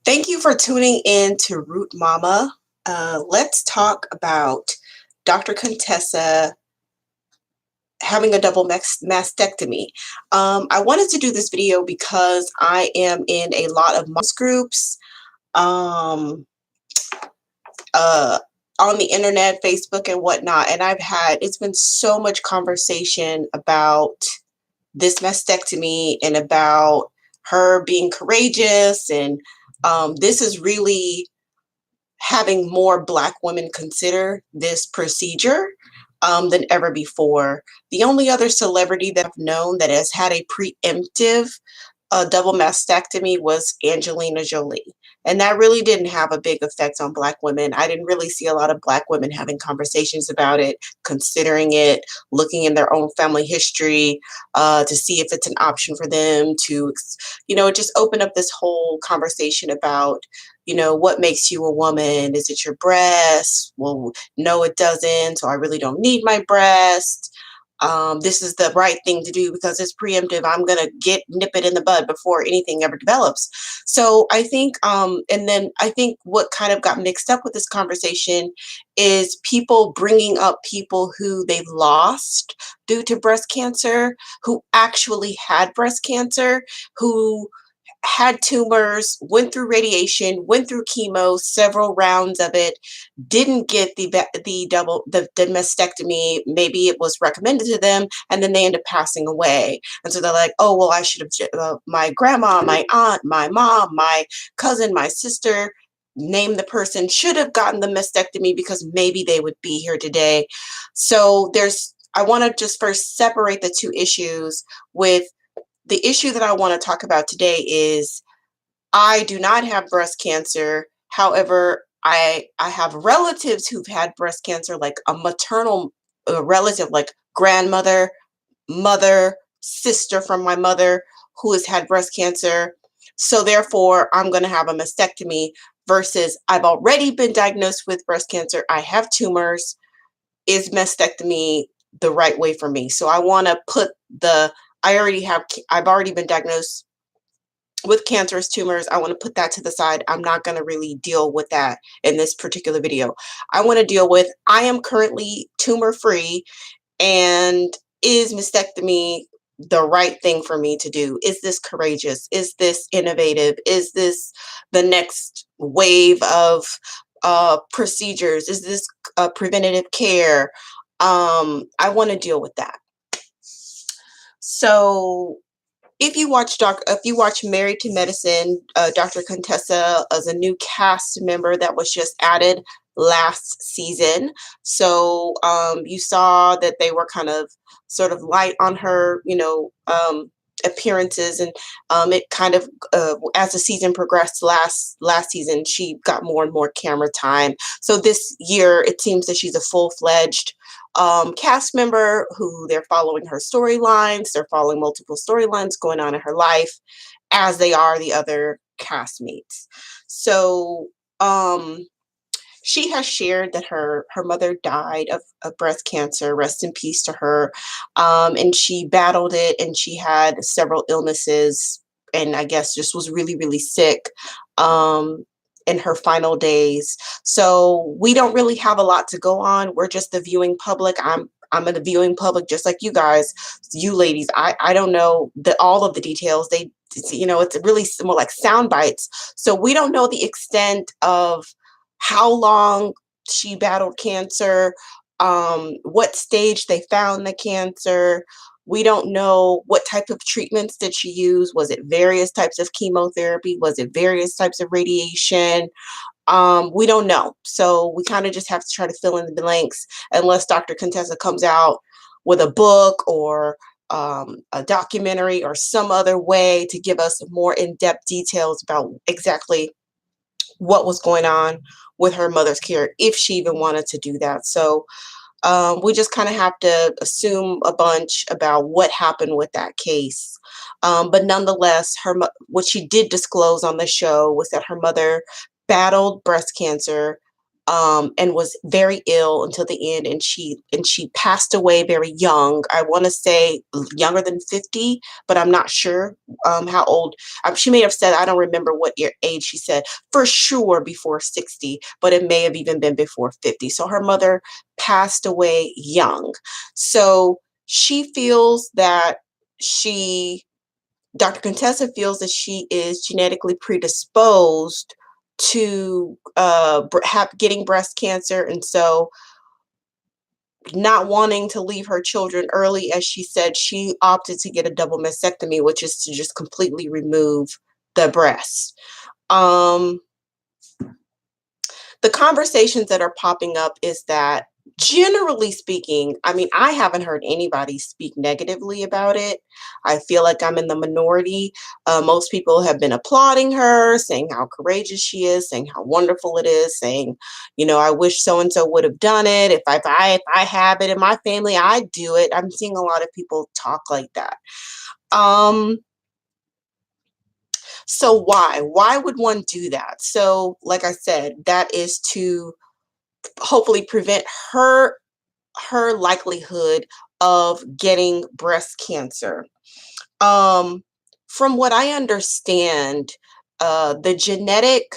Thank you for tuning in to RootMama. Let's talk about Dr. Contessa having a double mastectomy. I wanted to do this video because I am in a lot of moms groups um, uh, on the internet, Facebook, and whatnot, and it's been so much conversation about this mastectomy and about her being courageous, and this is really having more Black women consider this procedure than ever before. The only other celebrity that I've known that has had a preemptive double mastectomy was Angelina Jolie. And that really didn't have a big effect on Black women. I didn't really see a lot of Black women having conversations about it, considering it, looking in their own family history to see if it's an option for them to, just open up this whole conversation about, what makes you a woman? Is it your breast? Well, no, it doesn't. So I really don't need my breast. This is the right thing to do because it's preemptive. I'm going to nip it in the bud before anything ever develops. So I think, and then I think what kind of got mixed up with this conversation is people bringing up people who they've lost due to breast cancer, who actually had breast cancer, who had tumors, went through radiation, went through chemo, several rounds of it, didn't get the mastectomy. Maybe it was recommended to them, and then they end up passing away. And so they're like, oh, well, I should have, my grandma, my aunt, my mom, my cousin, my sister, name the person, should have gotten the mastectomy because maybe they would be here today. So I want to just first separate the two issues. With the issue that I want to talk about today is I do not have breast cancer. However, I have relatives who've had breast cancer, like a maternal relative, like grandmother, mother, sister from my mother who has had breast cancer. So therefore, I'm going to have a mastectomy versus I've already been diagnosed with breast cancer. I have tumors. Is mastectomy the right way for me? So I want to put I've already been diagnosed with cancerous tumors. I want to put that to the side. I'm not going to really deal with that in this particular video. I want to deal with, I am currently tumor free, and is mastectomy the right thing for me to do? Is this courageous? Is this innovative? Is this the next wave of procedures? Is this preventative care? I want to deal with that. So if you watch Married to Medicine, Dr. Contessa is a new cast member that was just added last season. So you saw that they were kind of sort of light on her, appearances, and it kind of as the season progressed last season, she got more and more camera time. So this year it seems that she's a full-fledged cast member who they're following her storylines. They're following multiple storylines going on in her life as they are the other castmates. So she has shared that her mother died of breast cancer. Rest in peace to her. And she battled it, and she had several illnesses, and I guess just was really, really sick in her final days. So we don't really have a lot to go on. We're just the viewing public. I'm in the viewing public, just like you guys, you ladies. I don't know all of the details. It's really more like sound bites. So we don't know the extent of how long she battled cancer, what stage they found the cancer. We don't know what type of treatments did she use. Was it various types of chemotherapy? Was it various types of radiation? We don't know. So we kind of just have to try to fill in the blanks unless Dr. Contessa comes out with a book or a documentary or some other way to give us more in-depth details about exactly what was going on with her mother's care, if she even wanted to do that. So we just kind of have to assume a bunch about what happened with that case. But nonetheless, what she did disclose on the show was that her mother battled breast cancer and was very ill until the end, and she passed away very young. I want to say younger than 50, but I'm not sure how old. She may have said, I don't remember what age she said, for sure before 60, but it may have even been before 50. So her mother passed away young. So she feels that Dr. Contessa feels that she is genetically predisposed to getting breast cancer, and so not wanting to leave her children early, as she said, she opted to get a double mastectomy, which is to just completely remove the breast. The conversations that are popping up is that, generally speaking, I mean, I haven't heard anybody speak negatively about it. I feel like I'm in the minority. Most people have been applauding her, saying how courageous she is, saying how wonderful it is, saying, I wish so and so would have done it. If I have it in my family, I'd do it. I'm seeing a lot of people talk like that. So why would one do that? So, like I said, that is to hopefully prevent her likelihood of getting breast cancer. From what I understand, the genetic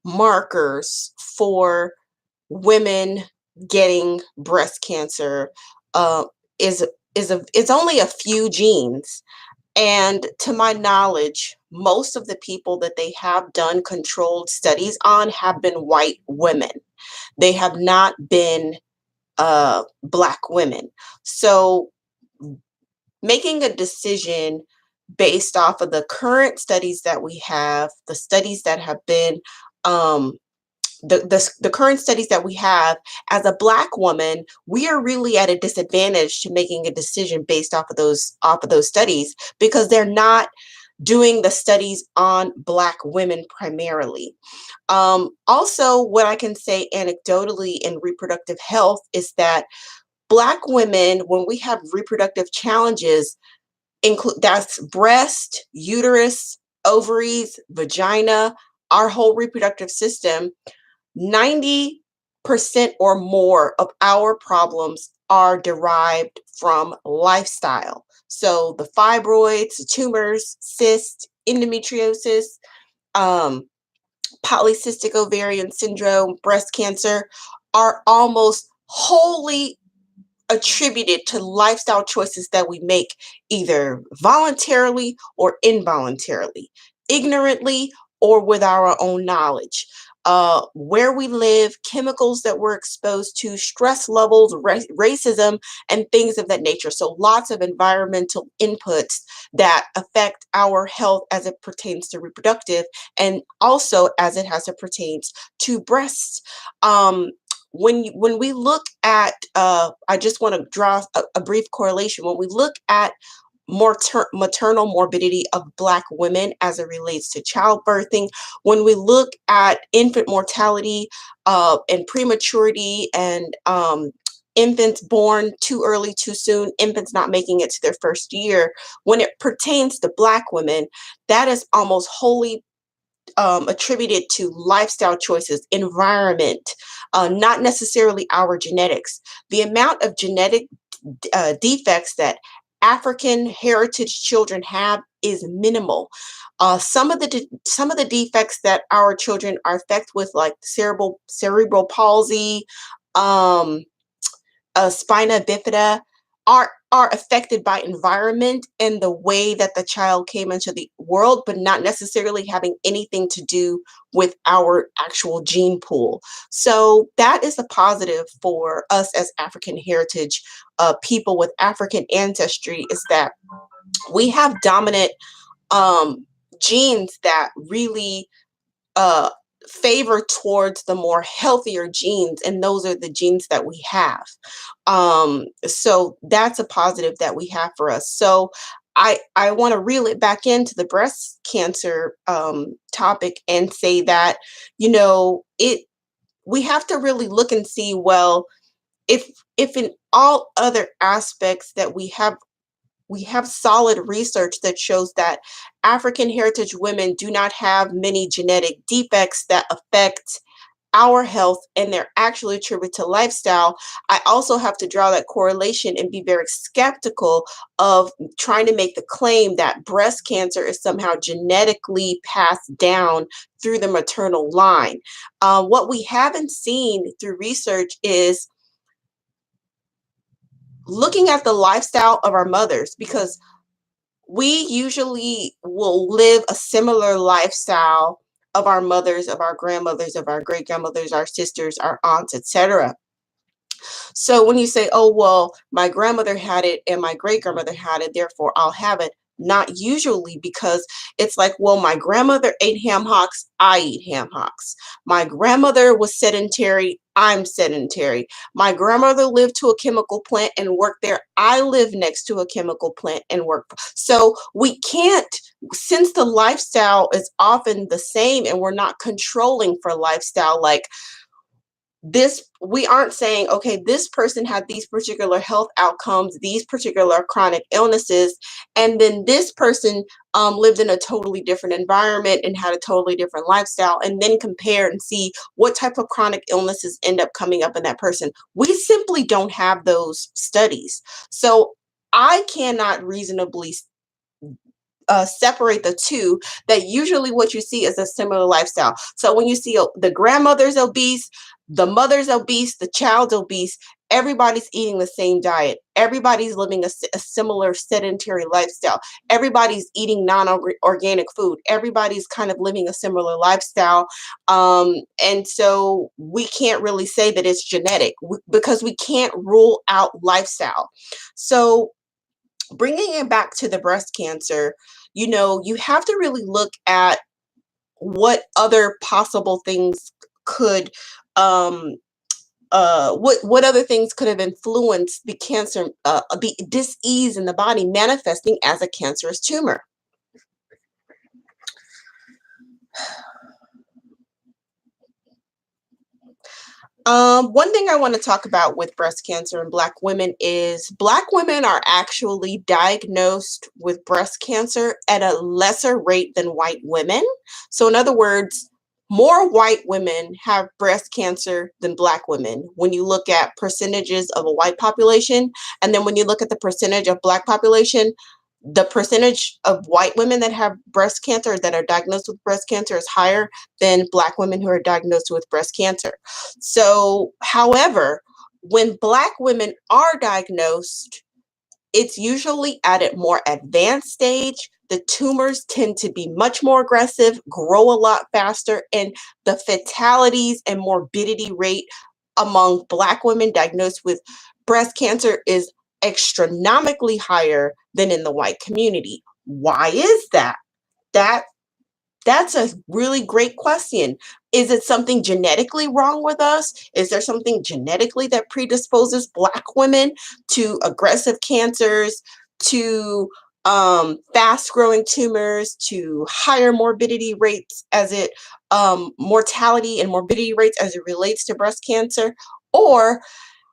markers for women getting breast cancer uh, is it's only a few genes. And to my knowledge, most of the people that they have done controlled studies on have been white women. They have not been Black women. So making a decision based off of the current studies that we have, the studies that have been um, the current studies that we have, as a Black woman, we are really at a disadvantage to making a decision based off of those studies, because they're not doing the studies on Black women primarily. Also, what I can say anecdotally in reproductive health is that Black women, when we have reproductive challenges, that's breast, uterus, ovaries, vagina, our whole reproductive system, 90% or more of our problems are derived from lifestyle. So the fibroids, the tumors, cysts, endometriosis, um, polycystic ovarian syndrome, breast cancer are almost wholly attributed to lifestyle choices that we make, either voluntarily or involuntarily, ignorantly or with our own knowledge. Where we live, chemicals that we're exposed to, stress levels, racism, and things of that nature. So lots of environmental inputs that affect our health as it pertains to reproductive, and also as it pertains to breasts. When we look at, I just want to draw a brief correlation. When we look at maternal morbidity of Black women as it relates to childbirthing, when we look at infant mortality and prematurity, and infants born too early, too soon, infants not making it to their first year, when it pertains to Black women, that is almost wholly attributed to lifestyle choices, environment, not necessarily our genetics. The amount of genetic defects that African heritage children have is minimal. Some of the defects that our children are affected with, like cerebral palsy, um, spina bifida, are affected by environment and the way that the child came into the world, but not necessarily having anything to do with our actual gene pool. So that is a positive for us as African heritage people with African ancestry, is that we have dominant genes that really uh, favor towards the more healthier genes, and those are the genes that we have. So that's a positive that we have for us. So I want to reel it back into the breast cancer topic and say that, we have to really look and see, well, if in all other aspects that we have solid research that shows that African heritage women do not have many genetic defects that affect our health and they're actually attributed to lifestyle, I also have to draw that correlation and be very skeptical of trying to make the claim that breast cancer is somehow genetically passed down through the maternal line. What we haven't seen through research is looking at the lifestyle of our mothers, because we usually will live a similar lifestyle of our mothers, of our grandmothers, of our great grandmothers, our sisters, our aunts, etc. So when you say, oh, well, my grandmother had it and my great grandmother had it, therefore I'll have it. Not usually, because it's like, well, my grandmother ate ham hocks, I eat ham hocks. My grandmother was sedentary, I'm sedentary. My grandmother lived to a chemical plant and worked there. I live next to a chemical plant and work. So we can't, since the lifestyle is often the same and we're not controlling for lifestyle, like this, we aren't saying, okay, this person had these particular health outcomes, these particular chronic illnesses, and then this person lived in a totally different environment and had a totally different lifestyle, and then compare and see what type of chronic illnesses end up coming up in that person. We simply don't have those studies. So I cannot reasonably separate the two, that usually what you see is a similar lifestyle. So when you see the grandmother's obese, the mother's obese, the child's obese, everybody's eating the same diet. Everybody's living a similar sedentary lifestyle. Everybody's eating non-organic food. Everybody's kind of living a similar lifestyle. And so we can't really say that it's genetic because we can't rule out lifestyle. So bringing it back to the breast cancer, you have to really look at what other possible things could, what other things could have influenced the cancer, the dis-ease in the body manifesting as a cancerous tumor. One thing I want to talk about with breast cancer in Black women is Black women are actually diagnosed with breast cancer at a lesser rate than white women. So in other words, more white women have breast cancer than Black women when you look at percentages of a white population. And then when you look at the percentage of Black population, the percentage of white women that have breast cancer, that are diagnosed with breast cancer, is higher than Black women who are diagnosed with breast cancer. So, however, when Black women are diagnosed, it's usually at a more advanced stage. The tumors tend to be much more aggressive, grow a lot faster, and the fatalities and morbidity rate among Black women diagnosed with breast cancer is astronomically higher than in the white community. Why is that? That that's a really great question. Is it something genetically wrong with us? Is there something genetically that predisposes Black women to aggressive cancers, to fast-growing tumors, to higher morbidity rates as it, mortality and morbidity rates as it relates to breast cancer? Or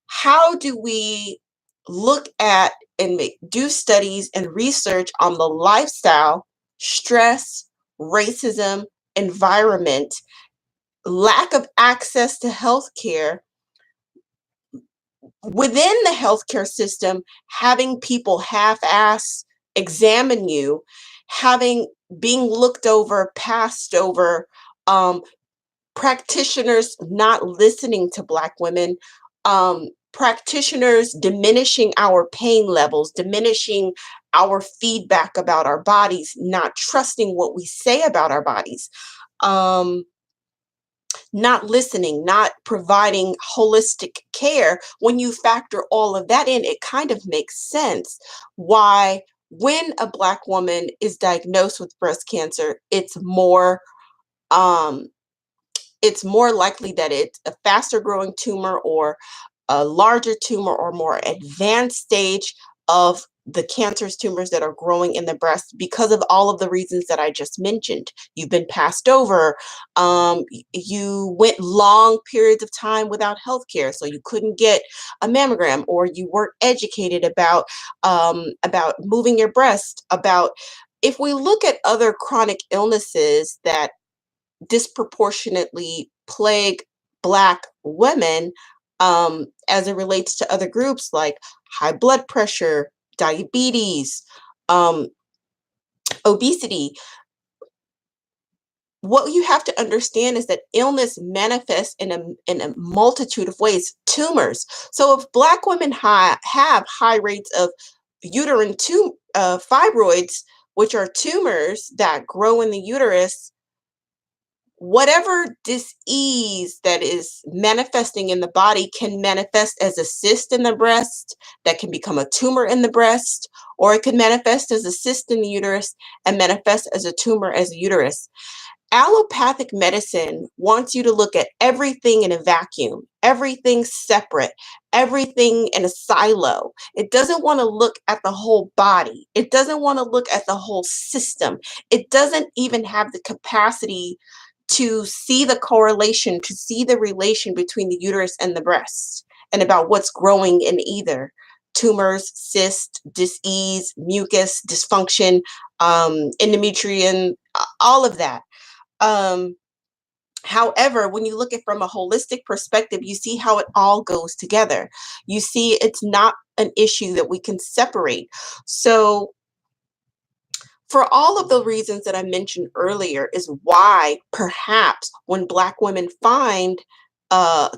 how do we look at and do studies and research on the lifestyle, stress, racism, environment, lack of access to healthcare, within the healthcare system, having people half-ass examine you, having being looked over, passed over, practitioners not listening to Black women, practitioners diminishing our pain levels, diminishing our feedback about our bodies, not trusting what we say about our bodies, not listening, not providing holistic care. When you factor all of that in, it kind of makes sense why when a Black woman is diagnosed with breast cancer, um, it's more likely that it's a faster growing tumor or a larger tumor or more advanced stage of the cancerous tumors that are growing in the breast because of all of the reasons that I just mentioned. You've been passed over. You went long periods of time without health care, so you couldn't get a mammogram, or you weren't educated about moving your breast. About if we look at other chronic illnesses that disproportionately plague Black women as it relates to other groups like high blood pressure, diabetes, um, obesity. What you have to understand is that illness manifests in a multitude of ways. Tumors. So if Black women have high rates of uterine fibroids, which are tumors that grow in the uterus, whatever disease that is manifesting in the body can manifest as a cyst in the breast that can become a tumor in the breast, or it can manifest as a cyst in the uterus and manifest as a tumor as a uterus. Allopathic medicine wants you to look at everything in a vacuum, everything separate, everything in a silo. It doesn't want to look at the whole body. It doesn't want to look at the whole system. It doesn't even have the capacity to see the correlation, to see the relation between the uterus and the breast and about what's growing in either tumors, cysts, disease, mucus, dysfunction, endometrium, all of that. However, when you look at from a holistic perspective, you see how it all goes together. You see it's not an issue that we can separate. So for all of the reasons that I mentioned earlier is why perhaps when Black women find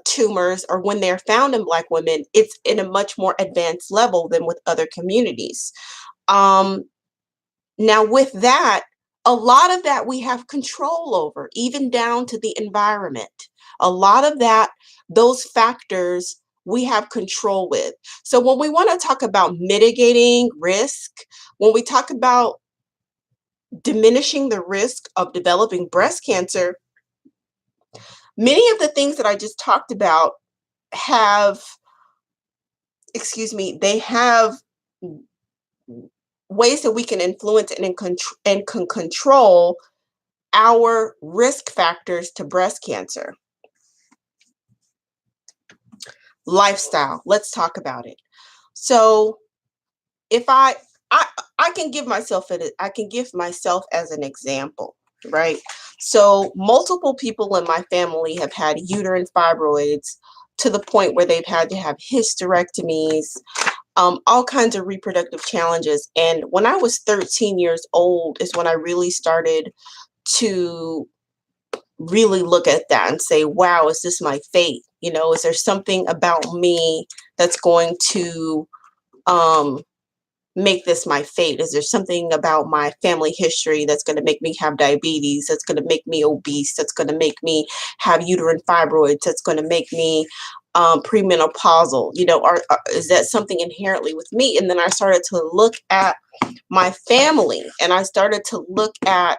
tumors, or when they're found in Black women, it's in a much more advanced level than with other communities. Now, with that, a lot of that we have control over, even down to the environment. A lot of that, those factors we have control with. So when we want to talk about mitigating risk, when we talk about diminishing the risk of developing breast cancer, many of the things that I just talked about have, they have ways that we can influence and can control our risk factors to breast cancer. Lifestyle, let's talk about it. So if I can give myself as an example, right? So multiple people in my family have had uterine fibroids to the point where they've had to have hysterectomies, all kinds of reproductive challenges. And when I was 13 years old is when I really started to really look at that and say, wow, is this my fate? You know, is there something about me that's going to make this my fate? Is there something about my family history that's going to make me have diabetes, that's going to make me obese, that's going to make me have uterine fibroids, that's going to make me premenopausal? You know, is that something inherently with me? And then I started to look at my family, and I started to look at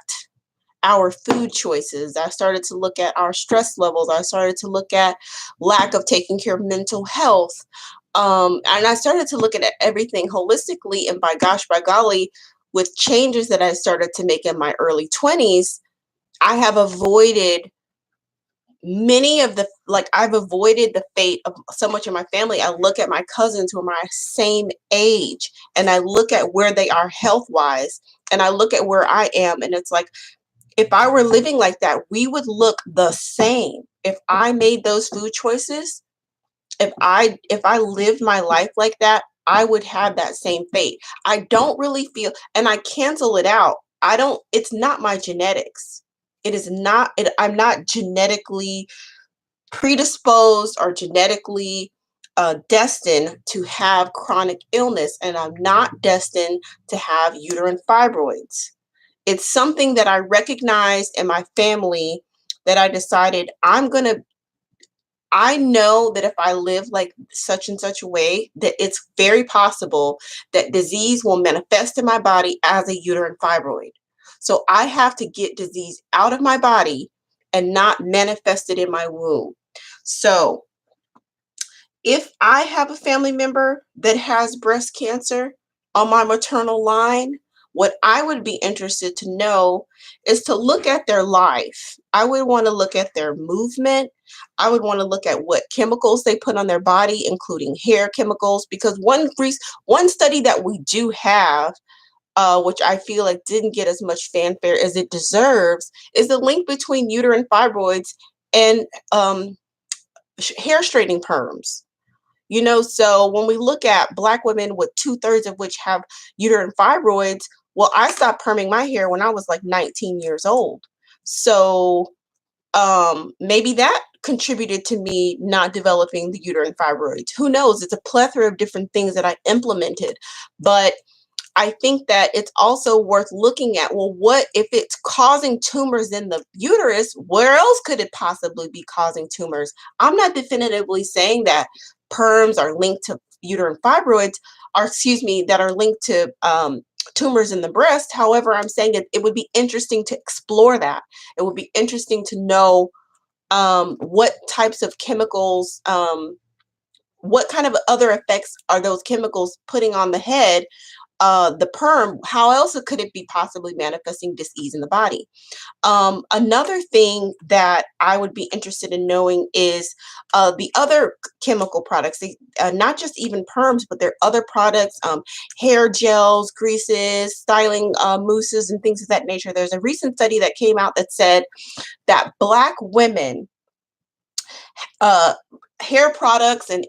our food choices. I started to look at our stress levels. I started to look at lack of taking care of mental health. And I started to look at everything holistically. And by gosh, by golly, with changes that I started to make in my early 20s, I have avoided I've avoided the fate of so much of my family. I look at my cousins who are my same age, and I look at where they are health wise, and I look at where I am, and it's like, if I were living like that, we would look the same. If I made those food choices, if I lived my life like that, I would have that same fate. I don't really feel, and I cancel it out. It's not my genetics. It is not, I'm not genetically predisposed or genetically destined to have chronic illness, and I'm not destined to have uterine fibroids. It's something that I recognized in my family that I decided I know that if I live like such and such a way, that it's very possible that disease will manifest in my body as a uterine fibroid. So I have to get disease out of my body and not manifest it in my womb. So if I have a family member that has breast cancer on my maternal line, what I would be interested to know is to look at their life. I would want to look at their movement. I would want to look at what chemicals they put on their body, including hair chemicals, because one study that we do have, which I feel like didn't get as much fanfare as it deserves, is the link between uterine fibroids and hair straightening perms. So when we look at Black women with 2/3 of which have uterine fibroids, well, I stopped perming my hair when I was like 19 years old. So maybe that contributed to me not developing the uterine fibroids. Who knows? It's a plethora of different things that I implemented. But I think that it's also worth looking at, well, what if it's causing tumors in the uterus? Where else could it possibly be causing tumors? I'm not definitively saying that perms are linked to uterine fibroids, or excuse me, that are linked to tumors in the breast. However, I'm saying it would be interesting to explore that. It would be interesting to know what types of chemicals, what kind of other effects are those chemicals putting on the head, the perm. How else could it be possibly manifesting dis-ease in the body? Another thing that I would be interested in knowing is the other chemical products, not just even perms, but there are other products, hair gels, greases, styling mousses, and things of that nature. There's a recent study that came out that said that Black women, uh, hair products and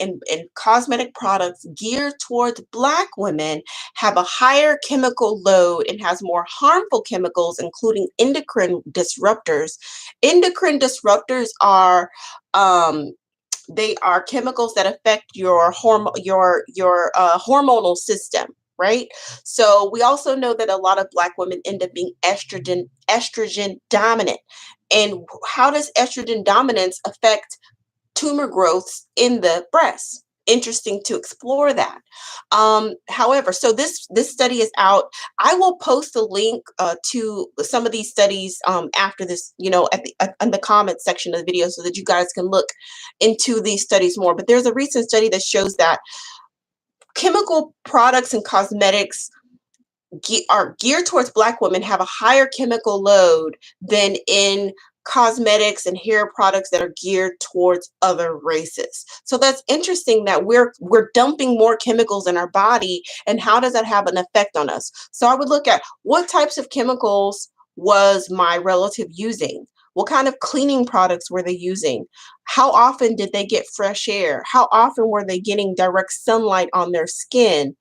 cosmetic products geared towards Black women have a higher chemical load and has more harmful chemicals, including endocrine disruptors. Endocrine disruptors are they are chemicals that affect your hormonal system, right? So we also know that a lot of Black women end up being estrogen dominant. And how does estrogen dominance affect tumor growths in the breast? Interesting to explore that. However, so this study is out. I will post a link to some of these studies after this, in the comments section of the video, so that you guys can look into these studies more. But there's a recent study that shows that chemical products and cosmetics are geared towards Black women have a higher chemical load than in cosmetics and hair products that are geared towards other races. So that's interesting that we're dumping more chemicals in our body, and how does that have an effect on us? So I would look at what types of chemicals was my relative using? What kind of cleaning products were they using? How often did they get fresh air? How often were they getting direct sunlight on their skin?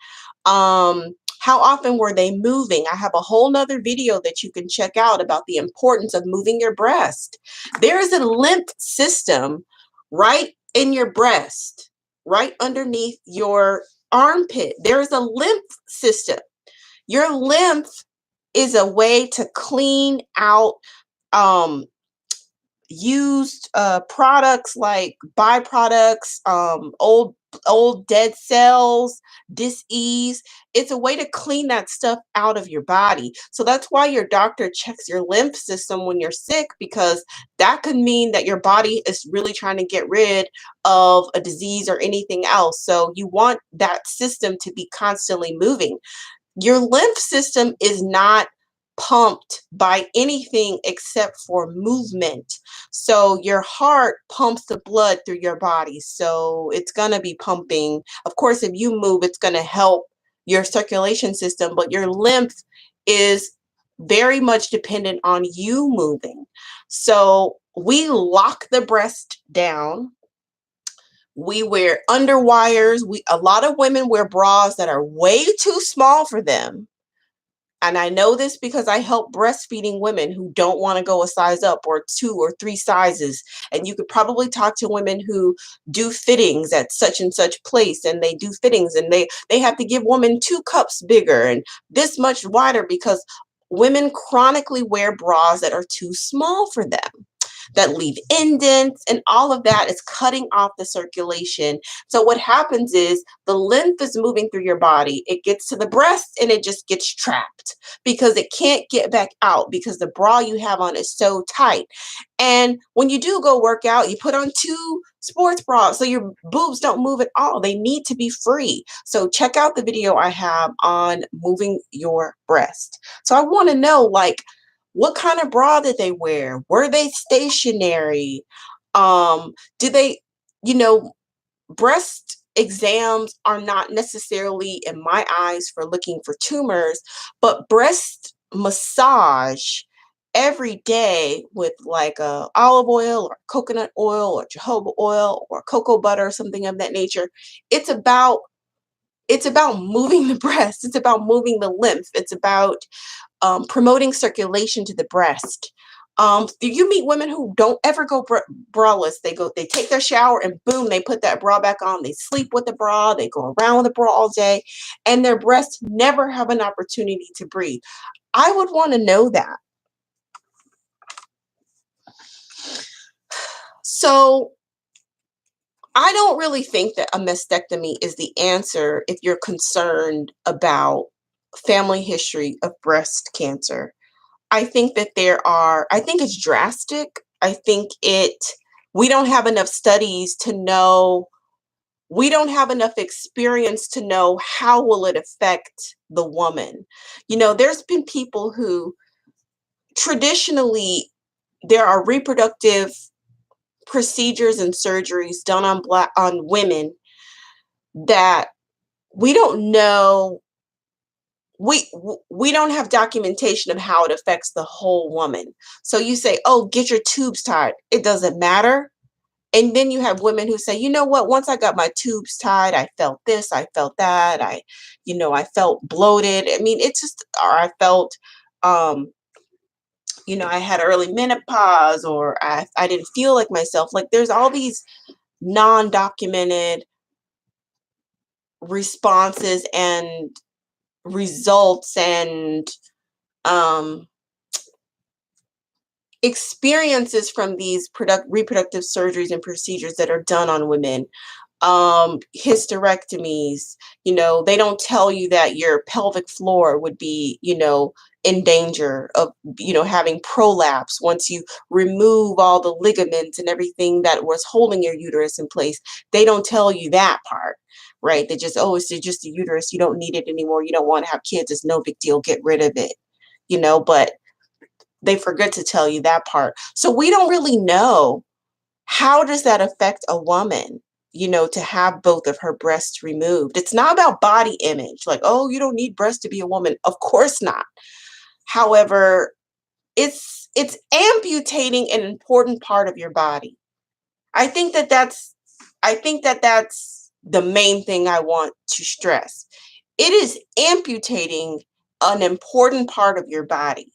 How often were they moving? I have a whole nother video that you can check out about the importance of moving your breast. There is a lymph system right in your breast, right underneath your armpit. There is a lymph system. Your lymph is a way to clean out used products like byproducts, old dead cells, dis-ease. It's a way to clean that stuff out of your body. So that's why your doctor checks your lymph system when you're sick, because that could mean that your body is really trying to get rid of a disease or anything else. So you want that system to be constantly moving. Your lymph system is not pumped by anything except for movement. So your heart pumps the blood through your body. So it's going to be pumping. Of course, if you move, it's going to help your circulation system, but your lymph is very much dependent on you moving. So we lock the breast down. We wear underwires. A lot of women wear bras that are way too small for them. And I know this because I help breastfeeding women who don't want to go a size up or 2 or 3 sizes. And you could probably talk to women who do fittings at such and such place, and they do fittings and they have to give women 2 cups bigger and this much wider, because women chronically wear bras that are too small for them, that leave indents, and all of that is cutting off the circulation. So what happens is the lymph is moving through your body. It gets to the breast and it just gets trapped because it can't get back out because the bra you have on is so tight. And when you do go work out, you put on 2 sports bras so your boobs don't move at all. They need to be free. So check out the video I have on moving your breast. So I want to know, like, what kind of bra did they wear? Were they stationary? Did they, breast exams are not necessarily, in my eyes, for looking for tumors, but breast massage every day with like olive oil or coconut oil or jojoba oil or cocoa butter or something of that nature. It's about moving the breast. It's about moving the lymph. It's about promoting circulation to the breast. You meet women who don't ever go braless. They take their shower and boom, they put that bra back on. They sleep with the bra. They go around with the bra all day, and their breasts never have an opportunity to breathe. I would want to know that. So I don't really think that a mastectomy is the answer if you're concerned about family history of breast cancer. I think that I think it's drastic. We don't have enough studies to know, we don't have enough experience to know how will it affect the woman. There's been people who traditionally, there are reproductive procedures and surgeries done on women that we don't know. We don't have documentation of how it affects the whole woman. So you say, oh, get your tubes tied. It doesn't matter. And then you have women who say, you know what, once I got my tubes tied, I felt this, I felt that, I felt bloated. I mean, it's just, or I felt, I had early menopause, or I didn't feel like myself. Like, there's all these non-documented responses and results and experiences from these reproductive surgeries and procedures that are done on women. Hysterectomies, they don't tell you that your pelvic floor would be, in danger of, having prolapse once you remove all the ligaments and everything that was holding your uterus in place. They don't tell you that part, right? They just, oh, it's just a uterus. You don't need it anymore. You don't want to have kids. It's no big deal. Get rid of it, but they forget to tell you that part. So we don't really know, how does that affect a woman, to have both of her breasts removed. It's not about body image, like, oh, you don't need breasts to be a woman. Of course not. However, it's amputating an important part of your body. I think that that's the main thing I want to stress. It is amputating an important part of your body.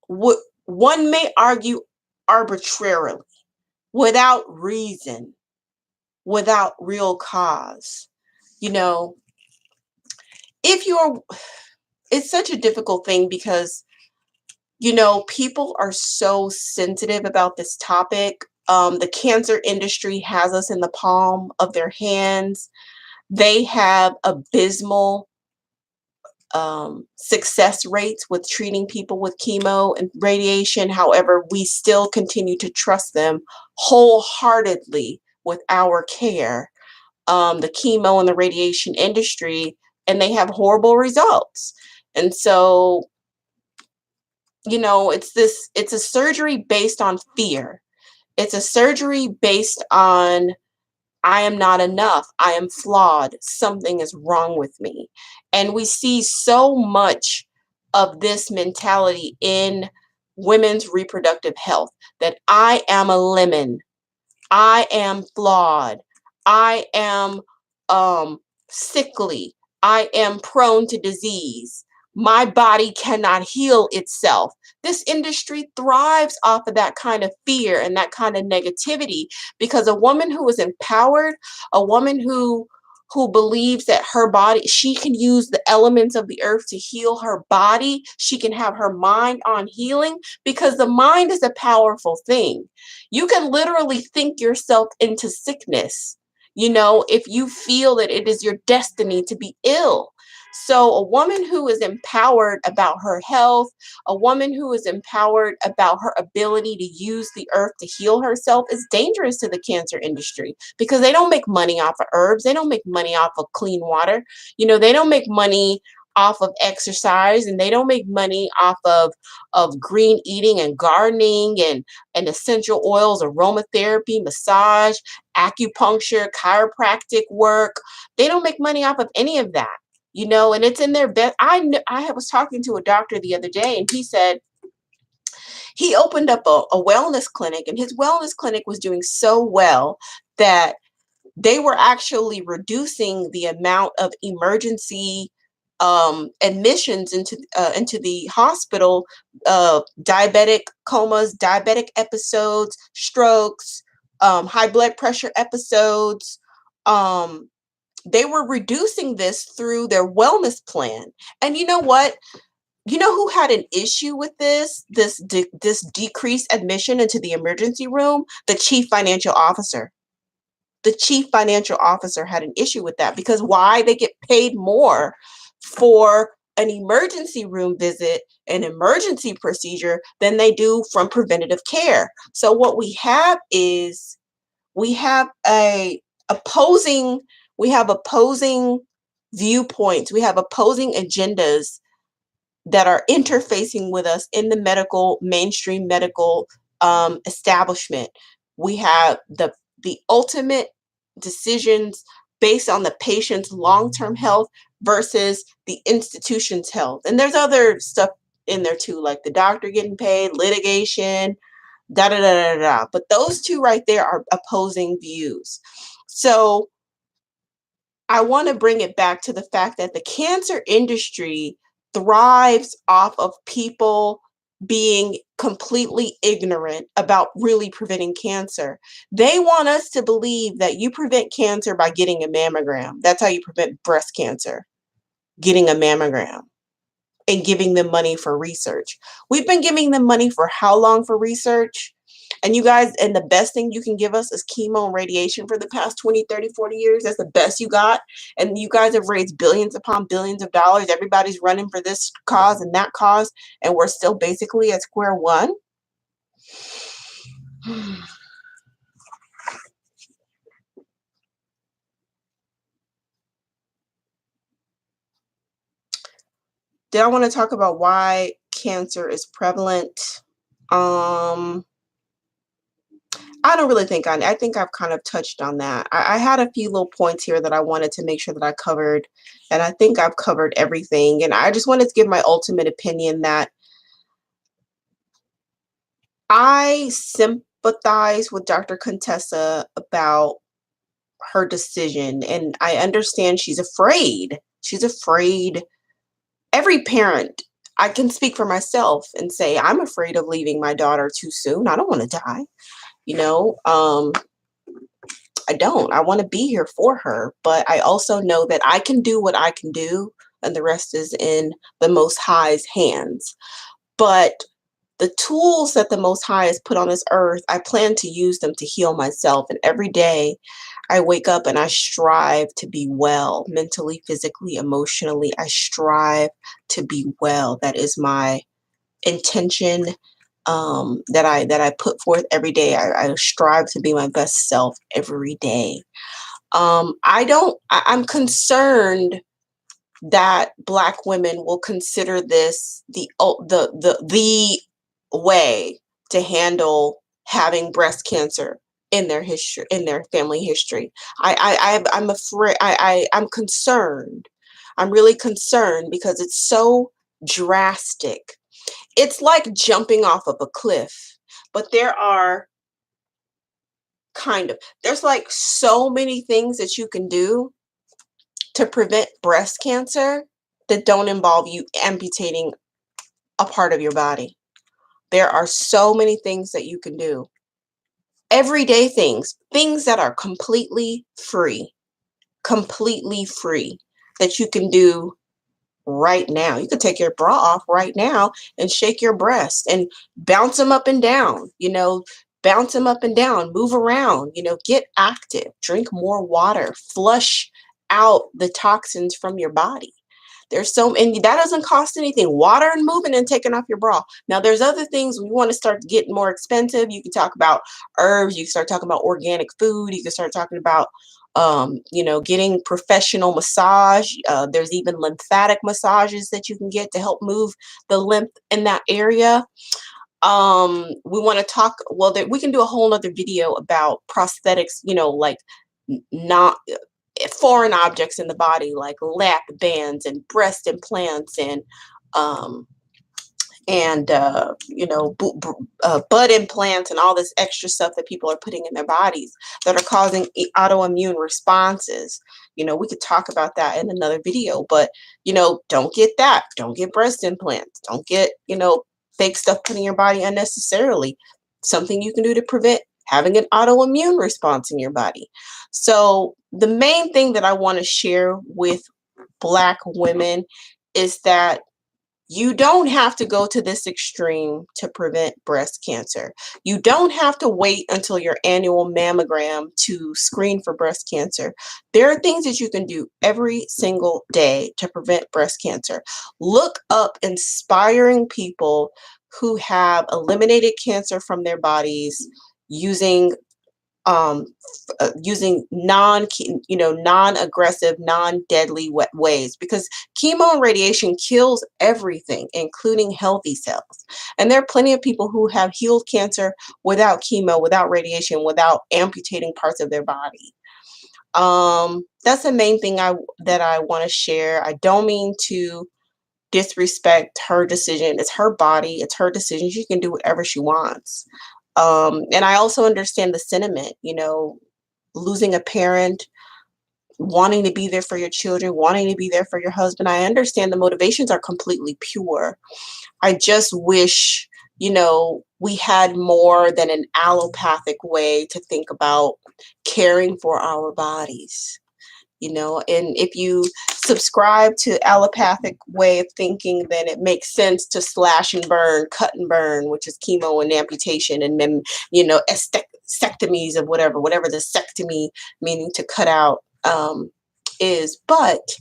One may argue arbitrarily, without reason, without real cause. It's such a difficult thing because, people are so sensitive about this topic. The cancer industry has us in the palm of their hands. They have abysmal success rates with treating people with chemo and radiation. However, we still continue to trust them wholeheartedly with our care, the chemo and the radiation industry, and they have horrible results. And so, it's a surgery based on fear. It's a surgery based on, I am not enough. I am flawed. Something is wrong with me. And we see so much of this mentality in women's reproductive health, that I am a lemon. I am flawed. I am sickly. I am prone to disease. My body cannot heal itself. This industry thrives off of that kind of fear and that kind of negativity, because a woman who is empowered, a woman who believes that her body, she can use the elements of the earth to heal her body. She can have her mind on healing, because the mind is a powerful thing. You can literally think yourself into sickness, if you feel that it is your destiny to be ill. So a woman who is empowered about her health, a woman who is empowered about her ability to use the earth to heal herself, is dangerous to the cancer industry, because they don't make money off of herbs. They don't make money off of clean water. They don't make money off of exercise, and they don't make money off of green eating and gardening and essential oils, aromatherapy, massage, acupuncture, chiropractic work. They don't make money off of any of that. you know, and it's in their best. I was talking to a doctor the other day, and he said he opened up a wellness clinic, and his wellness clinic was doing so well that they were actually reducing the amount of emergency admissions into the hospital, diabetic comas, diabetic episodes, strokes, high blood pressure episodes. They were reducing this through their wellness plan. And you know what? You know who had an issue with this decreased admission into the emergency room? The chief financial officer. The chief financial officer had an issue with that, because why? They get paid more for an emergency room visit, an emergency procedure, than they do from preventative care. So what we have is we have opposing viewpoints, we have opposing agendas that are interfacing with us in the mainstream medical establishment. We have the ultimate decisions based on the patient's long-term health versus the institution's health. And there's other stuff in there too, like the doctor getting paid, litigation, da da da da da. But those two right there are opposing views. So I want to bring it back to the fact that the cancer industry thrives off of people being completely ignorant about really preventing cancer. They want us to believe that you prevent cancer by getting a mammogram. That's how you prevent breast cancer, getting a mammogram, and giving them money for research. We've been giving them money for how long for research? And you guys, and the best thing you can give us is chemo and radiation for the past 20, 30, 40 years. That's the best you got. And you guys have raised billions upon billions of dollars. Everybody's running for this cause and that cause. And we're still basically at square one. Did I want to talk about why cancer is prevalent? I don't really think I think I've kind of touched on that. I had a few little points here that I wanted to make sure that I covered, and I think I've covered everything. And I just wanted to give my ultimate opinion that I sympathize with Dr. Contessa about her decision, and I understand she's afraid. She's afraid. Every parent, I can speak for myself and say, I'm afraid of leaving my daughter too soon. I don't want to die. You know, I don't. I want to be here for her, but I also know that I can do what I can do, and the rest is in the Most High's hands. But the tools that the Most High has put on this earth, I plan to use them to heal myself. And every day I wake up and I strive to be well, mentally, physically, emotionally. I strive to be well. That is my intention. That I put forth every day. I strive to be my best self every day. I'm concerned that Black women will consider this the way to handle having breast cancer in their history, in their family history. I'm afraid. I'm concerned. I'm really concerned because it's so drastic. It's like jumping off of a cliff, but there's like so many things that you can do to prevent breast cancer that don't involve you amputating a part of your body. There are so many things that you can do. Everyday things that are completely free that you can do right now. You could take your bra off right now and shake your breasts and bounce them up and down, bounce them up and down, move around, get active, drink more water, flush out the toxins from your body. And that doesn't cost anything. Water and moving and taking off your bra. Now, there's other things when you want to start getting more expensive. You can talk about herbs. You can start talking about organic food. You can start talking about, getting professional massage. There's even lymphatic massages that you can get to help move the lymph in that area. We want to talk, we can do a whole nother video about prosthetics, like not foreign objects in the body like lap bands and breast implants um, and butt implants and all this extra stuff that people are putting in their bodies that are causing autoimmune responses. We could talk about that in another video, but, don't get that. Don't get breast implants. Don't get, fake stuff put in your body unnecessarily. Something you can do to prevent having an autoimmune response in your body. So the main thing that I want to share with Black women is that you don't have to go to this extreme to prevent breast cancer. You don't have to wait until your annual mammogram to screen for breast cancer. There are things that you can do every single day to prevent breast cancer. Look up inspiring people who have eliminated cancer from their bodies using um, using non-aggressive, non-deadly ways, because chemo and radiation kills everything, including healthy cells. And there are plenty of people who have healed cancer without chemo, without radiation, without amputating parts of their body. That's the main thing that I want to share. I don't mean to disrespect her decision. It's her body. It's her decision. She can do whatever she wants. And I also understand the sentiment, losing a parent, wanting to be there for your children, wanting to be there for your husband. I understand the motivations are completely pure. I just wish, we had more than an allopathic way to think about caring for our bodies. And if you subscribe to allopathic way of thinking, then it makes sense to slash and burn, cut and burn, which is chemo and amputation, and then, sectomies of whatever the sectomy, meaning to cut out, is. But,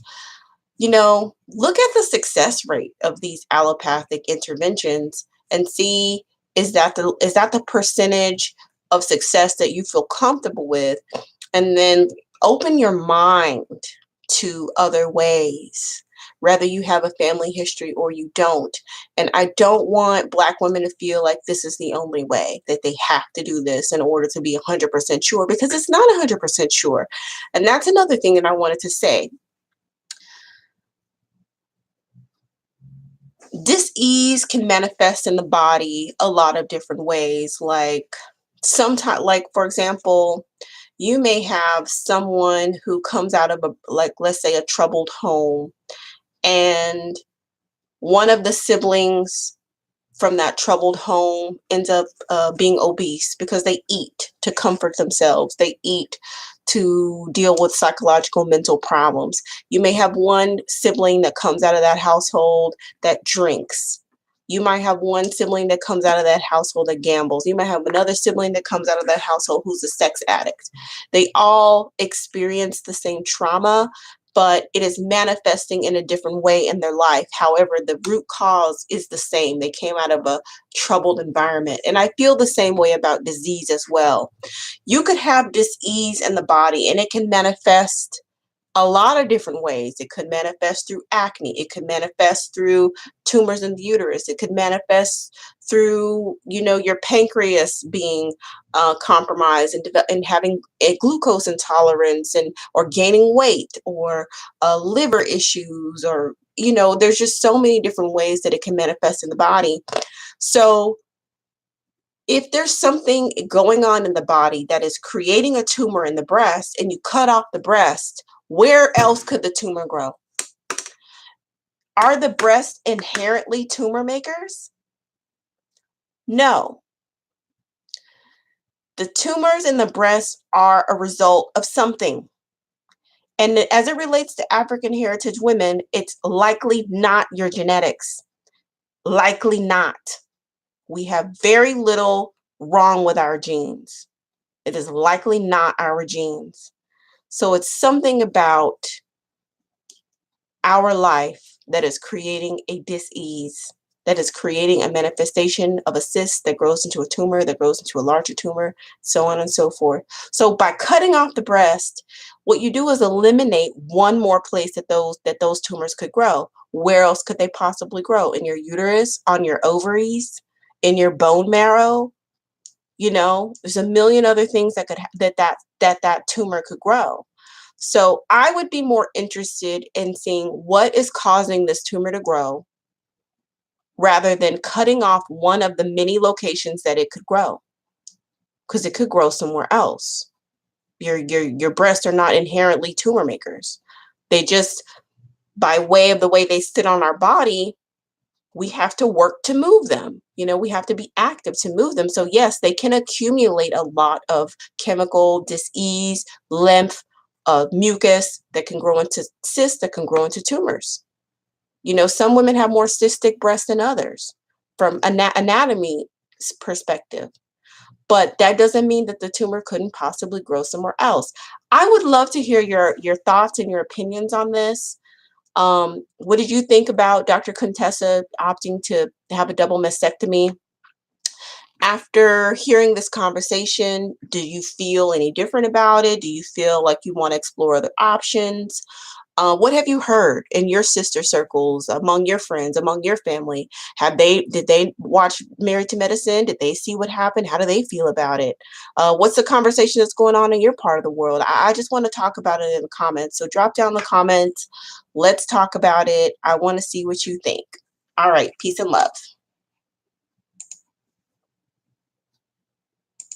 look at the success rate of these allopathic interventions and see, is that the percentage of success that you feel comfortable with? And then open your mind to other ways, whether you have a family history or you don't. And I don't want Black women to feel like this is the only way, that they have to do this in order to be 100% sure, because it's not 100% sure. And that's another thing that I wanted to say. Dis-ease can manifest in the body a lot of different ways. Like for example, you may have someone who comes out of let's say a troubled home, and one of the siblings from that troubled home ends up being obese because they eat to comfort themselves. They eat to deal with psychological, mental problems. You may have one sibling that comes out of that household that drinks. You might have one sibling that comes out of that household that gambles. You might have another sibling that comes out of that household who's a sex addict. They all experience the same trauma, but it is manifesting in a different way in their life. However, the root cause is the same. They came out of a troubled environment. And I feel the same way about disease as well. You could have dis-ease in the body, and it can manifest a lot of different ways. It could manifest through acne. It could manifest through tumors in the uterus. It could manifest through, your pancreas being compromised and having a glucose intolerance or gaining weight, or liver issues, or, there's just so many different ways that it can manifest in the body. So if there's something going on in the body that is creating a tumor in the breast, and you cut off the breast, where else could the tumor grow? Are the breasts inherently tumor makers? No. The tumors in the breast are a result of something. And as it relates to African heritage women, it's likely not your genetics. Likely not. We have very little wrong with our genes. It is likely not our genes. So it's something about our life that is creating a dis-ease, that is creating a manifestation of a cyst that grows into a tumor, that grows into a larger tumor, so on and so forth. So by cutting off the breast, what you do is eliminate one more place that those tumors could grow. Where else could they possibly grow? In your uterus, on your ovaries, in your bone marrow? There's a million other things that tumor could grow. So I would be more interested in seeing what is causing this tumor to grow rather than cutting off one of the many locations that it could grow, because it could grow somewhere else. Your breasts are not inherently tumor makers. They just, by way of the way they sit on our body, we have to work to move them. We have to be active to move them. So yes, they can accumulate a lot of chemical dis-ease, lymph, mucus that can grow into cysts, that can grow into tumors. Some women have more cystic breasts than others from anatomy perspective. But that doesn't mean that the tumor couldn't possibly grow somewhere else. I would love to hear your thoughts and your opinions on this. What did you think about Dr. Contessa opting to have a double mastectomy? After hearing this conversation, do you feel any different about it? Do you feel like you want to explore other options? What have you heard in your sister circles, among your friends, among your family? Did they watch Married to Medicine? Did they see what happened? How do they feel about it? What's the conversation that's going on in your part of the world? I just want to talk about it in the comments. So drop down the comments. Let's talk about it. I want to see what you think. All right. Peace and love.